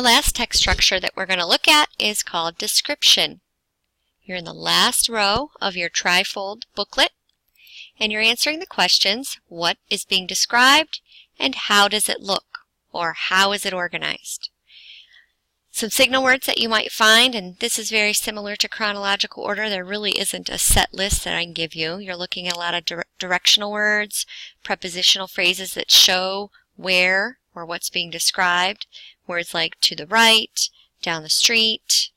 The last text structure that we're going to look at is called description. You're in the last row of your trifold booklet, and you're answering the questions, what is being described, and how does it look, or how is it organized? Some signal words that you might find, and this is very similar to chronological order. There really isn't a set list that I can give you. You're looking at a lot of directional words, prepositional phrases that show where or what's being described, words like to the right, down the street.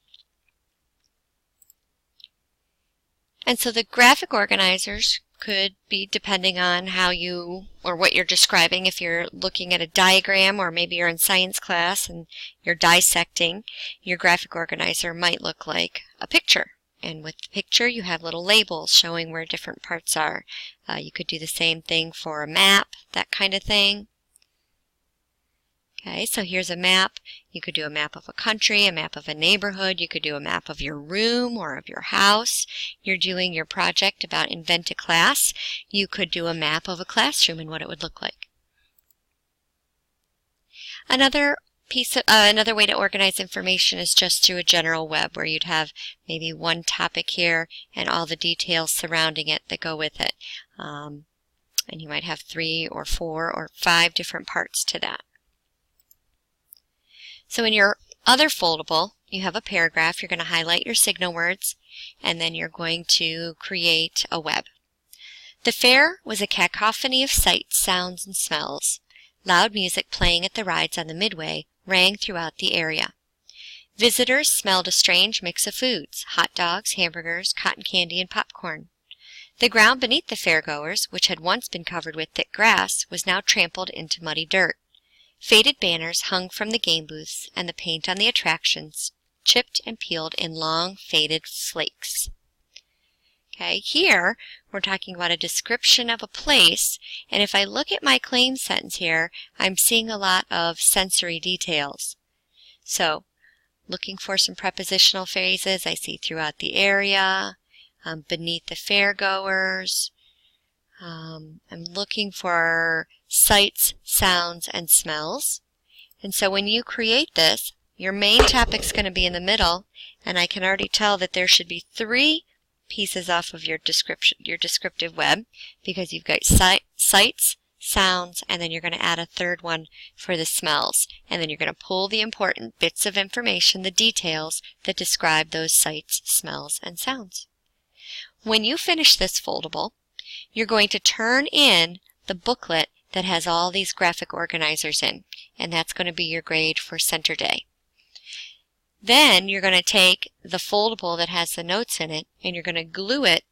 And so the graphic organizers could be depending on how you or what you're describing. If you're looking at a diagram, or maybe you're in science class and you're dissecting, your graphic organizer might look like a picture. And with the picture you have little labels showing where different parts are. You could do the same thing for a map, that kind of thing. Okay, so here's a map. You could do a map of a country, a map of a neighborhood. You could do a map of your room or of your house. You're doing your project about invent a class. You could do a map of a classroom and what it would look like. Another way to organize information is just through a general web, where you'd have maybe one topic here and all the details surrounding it that go with it. And you might have 3 or 4 or 5 different parts to that. So in your other foldable, you have a paragraph. You're going to highlight your signal words, and then you're going to create a web. The fair was a cacophony of sights, sounds, and smells. Loud music playing at the rides on the Midway rang throughout the area. Visitors smelled a strange mix of foods: hot dogs, hamburgers, cotton candy, and popcorn. The ground beneath the fairgoers, which had once been covered with thick grass, was now trampled into muddy dirt. Faded banners hung from the game booths, and the paint on the attractions chipped and peeled in long, faded flakes. Okay, here we're talking about a description of a place, and if I look at my claim sentence here, I'm seeing a lot of sensory details. So, looking for some prepositional phrases, I see throughout the area, beneath the fairgoers. I'm looking for sights, sounds, and smells. And so when you create this, your main topic's going to be in the middle, and I can already tell that there should be 3 pieces off of your descriptive web, because you've got sights, sounds, and then you're going to add a third one for the smells. And then you're going to pull the important bits of information, the details that describe those sights, smells, and sounds. When you finish this foldable, you're going to turn in the booklet that has all these graphic organizers in, and that's going to be your grade for Center Day. Then you're going to take the foldable that has the notes in it, and you're going to glue it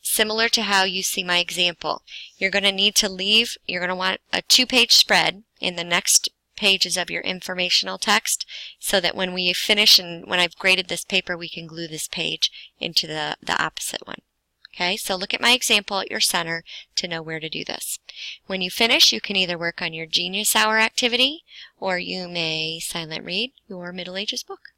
similar to how you see my example. You're going to want a 2-page spread in the next pages of your informational text, so that when we finish and when I've graded this paper, we can glue this page into the opposite one. Okay, so look at my example at your center to know where to do this. When you finish, you can either work on your Genius Hour activity, or you may silent read your Middle Ages book.